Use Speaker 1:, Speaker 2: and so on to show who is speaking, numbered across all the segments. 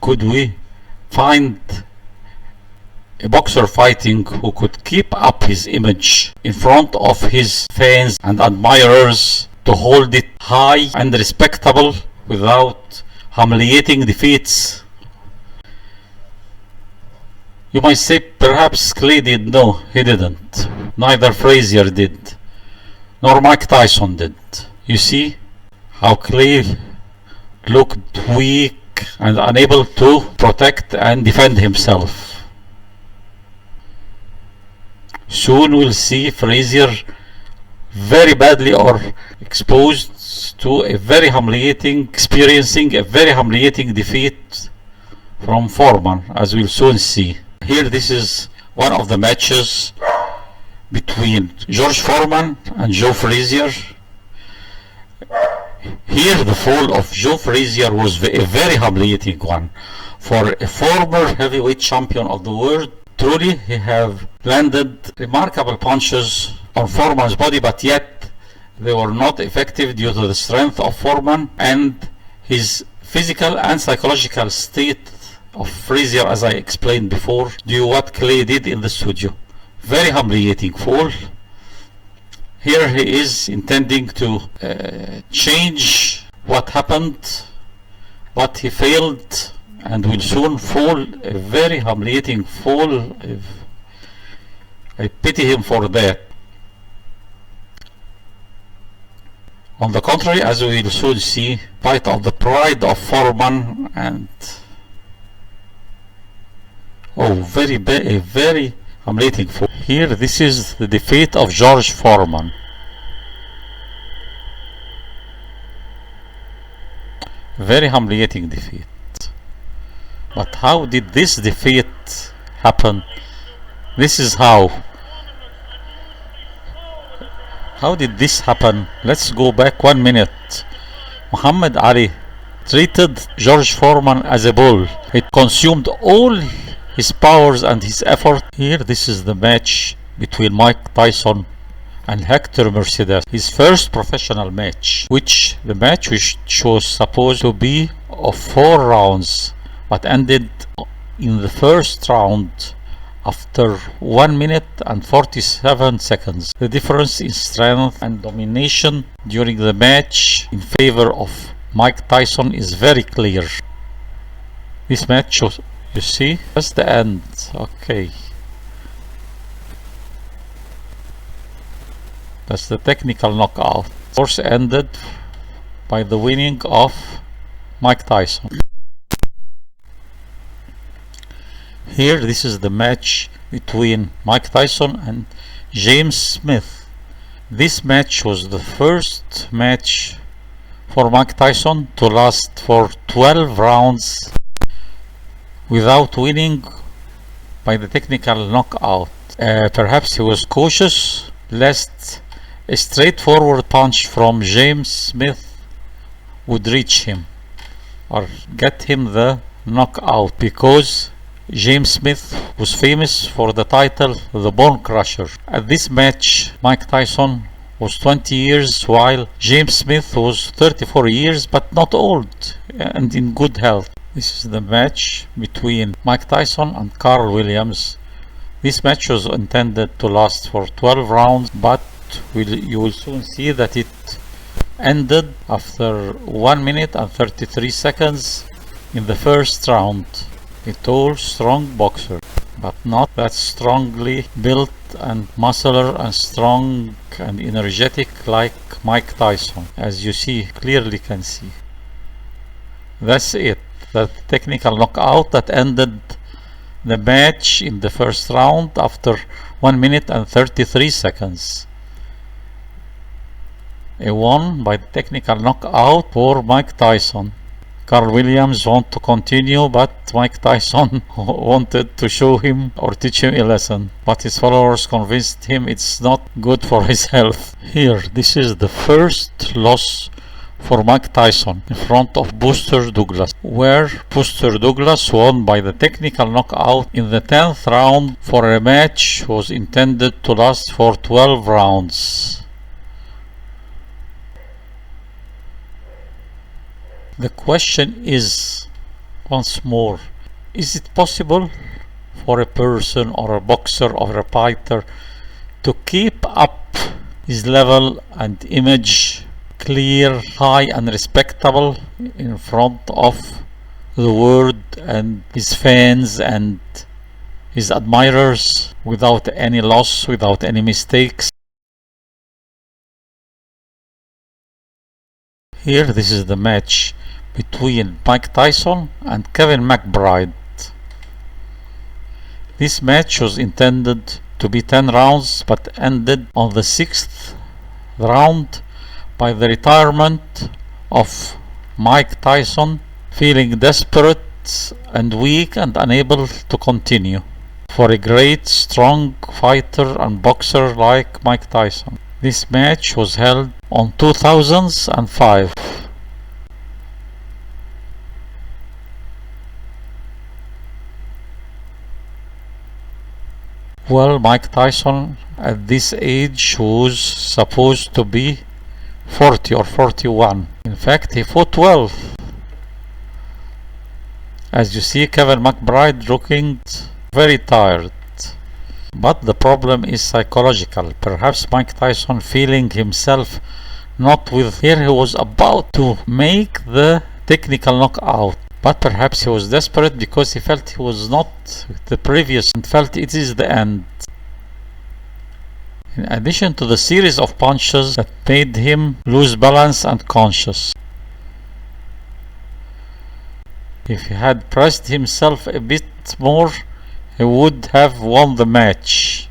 Speaker 1: could we find a boxer fighting who could keep up his image in front of his fans and admirers, to hold it high and respectable without humiliating defeats? You might say perhaps Clay did. No, he didn't. Neither Frazier did, nor Mike Tyson did. You see how Clay looked weak and unable to protect and defend himself. Soon we'll see Frazier very badly or exposed to a very humiliating, experiencing a very humiliating defeat from Foreman, as we'll soon see. Here, this is one of the matches between George Foreman and Joe Frazier. Here, the fall of Joe Frazier was a very humiliating one. For a former heavyweight champion of the world, truly he have landed remarkable punches on Foreman's body, but yet they were not effective due to the strength of Foreman and his physical and psychological state of Frazier, as I explained before, due to what Clay did in the studio. Very humiliating fall. Here he is intending to change what happened, but he failed and will soon fall. A very humiliating fall. I pity him for that. On the contrary, as we will soon see, fight of the pride of Foreman and a very humiliating fall. Here, this is the defeat of George Foreman. Very humiliating defeat. But how did this defeat happen? This is how. How did this happen? Let's go back 1 minute. Muhammad Ali treated George Foreman as a bull. It consumed all his powers and his effort. Here, this is the match between Mike Tyson and Hector Mercedes, his first professional match, which was supposed to be of 4 rounds, but ended in the first round after 1 minute and 47 seconds. The difference in strength and domination during the match in favor of Mike Tyson is very clear. This match was, you see, that's the end. Okay, that's the technical knockout. Of course, ended by the winning of Mike Tyson. Here, this is the match between Mike Tyson and James Smith. This match was the first match for Mike Tyson to last for 12 rounds without winning by the technical knockout. Perhaps he was cautious lest a straightforward punch from James Smith would reach him or get him the knockout, because James Smith was famous for the title The Bone Crusher. At this match, Mike Tyson was 20 years while James Smith was 34 years, but not old and in good health. This is the match between Mike Tyson and Carl Williams. This match was intended to last for 12 rounds, but you will soon see that it ended after 1 minute and 33 seconds in the first round. A tall, strong boxer, but not that strongly built and muscular and strong and energetic like Mike Tyson, as you clearly can see. That's it. That technical knockout that ended the match in the first round after 1 minute and 33 seconds. A won by technical knockout for Mike Tyson. Carl Williams wanted to continue, but Mike Tyson wanted to show him or teach him a lesson, but his followers convinced him it's not good for his health. Here, this is the first loss for Mike Tyson in front of Buster Douglas, where Buster Douglas won by the technical knockout in the 10th round for a match was intended to last for 12 rounds. The question is, once more. Is it possible for a person or a boxer or a fighter to keep up his level and image clear, high and respectable in front of the world and his fans and his admirers without any loss, without any mistakes? Here, this is the match between Mike Tyson and Kevin McBride. This match was intended to be 10 rounds but ended on the 6th round by the retirement of Mike Tyson, feeling desperate and weak and unable to continue for a great strong fighter and boxer like Mike Tyson. This match was held on 2005. Well, Mike Tyson at this age was supposed to be 40 or 41. In fact, he fought well. As you see, Kevin McBride looking very tired. But the problem is psychological. Perhaps Mike Tyson feeling himself not with here. He was about to make the technical knockout. But perhaps he was desperate because he felt he was not the previous and felt it is the end. In addition to the series of punches that made him lose balance and conscious. If he had pressed himself a bit more, he would have won the match.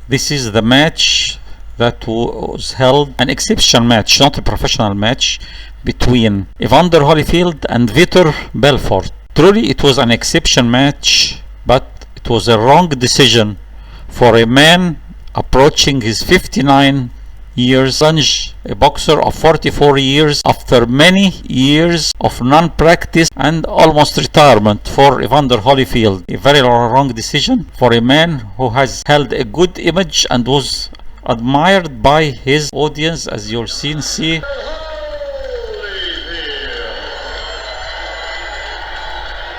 Speaker 1: This is the match that was held, an exception match, not a professional match, between Evander Holyfield and Hector Belfort. Truly it was an exception match, but it was a wrong decision for a man approaching his 59 years, a boxer of 44 years after many years of non-practice and almost retirement for Evander Holyfield. A very wrong decision for a man who has held a good image and was admired by his audience, as you'll soon see.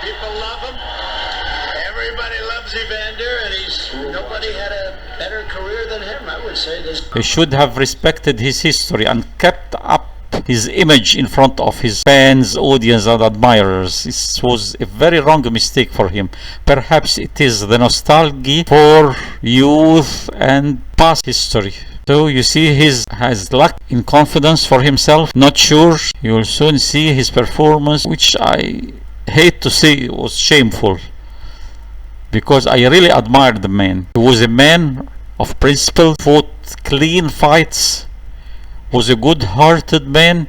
Speaker 2: People love him. Everybody loves Evander, and nobody had a better career than him, I would say.
Speaker 1: He should have respected his history and kept up his image in front of his fans, audience and admirers. This was a very wrong mistake for him. Perhaps it is the nostalgia for youth and past history. So you see he has lack in confidence for himself, not sure. You will soon see his performance, which I hate to say was shameful, because I really admired the man. He was a man of principle, fought clean fights, was a good-hearted man,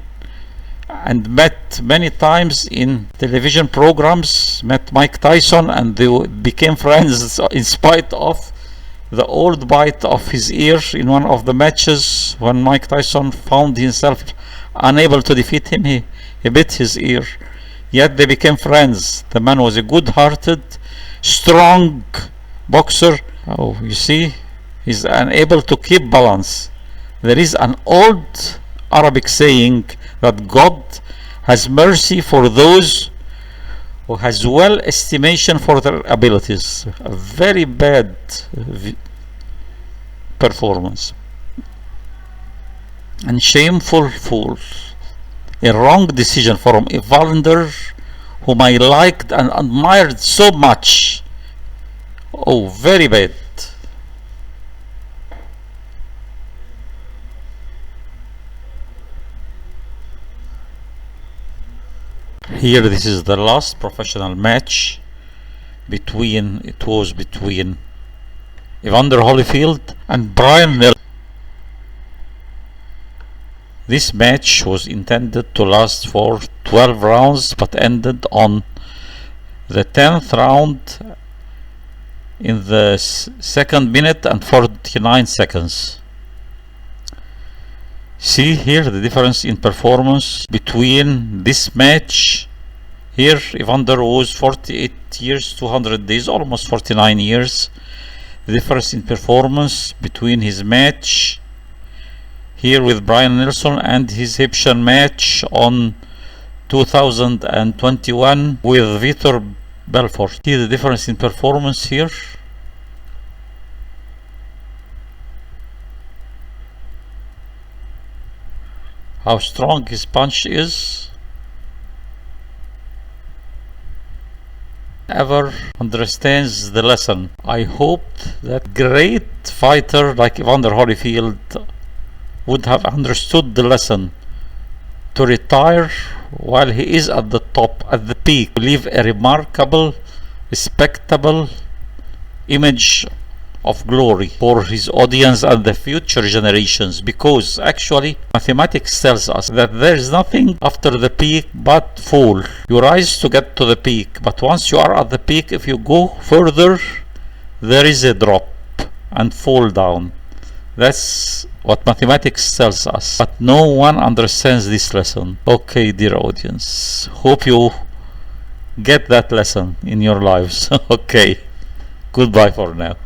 Speaker 1: and met many times in television programs, met Mike Tyson, and they became friends in spite of the old bite of his ear in one of the matches. When Mike Tyson found himself unable to defeat him, he bit his ear. Yet they became friends. The man was a good-hearted, strong boxer. Oh, you see, he's unable to keep balance. There is an old Arabic saying that God has mercy for those who has well estimation for their abilities. A very bad performance and shameful fool. A wrong decision from Evander, whom I liked and admired so much. Oh, very bad. Here, this is the last professional match between Evander Holyfield and Brian Nelson. This match was intended to last for 12 rounds but ended on the 10th round in the 2nd minute and 49 seconds. See here the difference in performance between this match. Here Evander was 48 years, 200 days, almost 49 years. The difference in performance between his match here with Brian Nelson and his Egyptian match on 2021 with Vitor Belfort. See the difference in performance here. How strong his punch is. Ever understands the lesson. I hoped that great fighter like Evander Holyfield would have understood the lesson to retire while he is at the top, at the peak, to leave a remarkable, respectable image of glory for his audience and the future generations, because actually mathematics tells us that there is nothing after the peak but fall. You rise to get to the peak, but once you are at the peak, if you go further, there is a drop and fall down. That's what mathematics tells us, but no one understands this lesson. Okay, dear audience, hope you get that lesson in your lives. Okay, goodbye for now.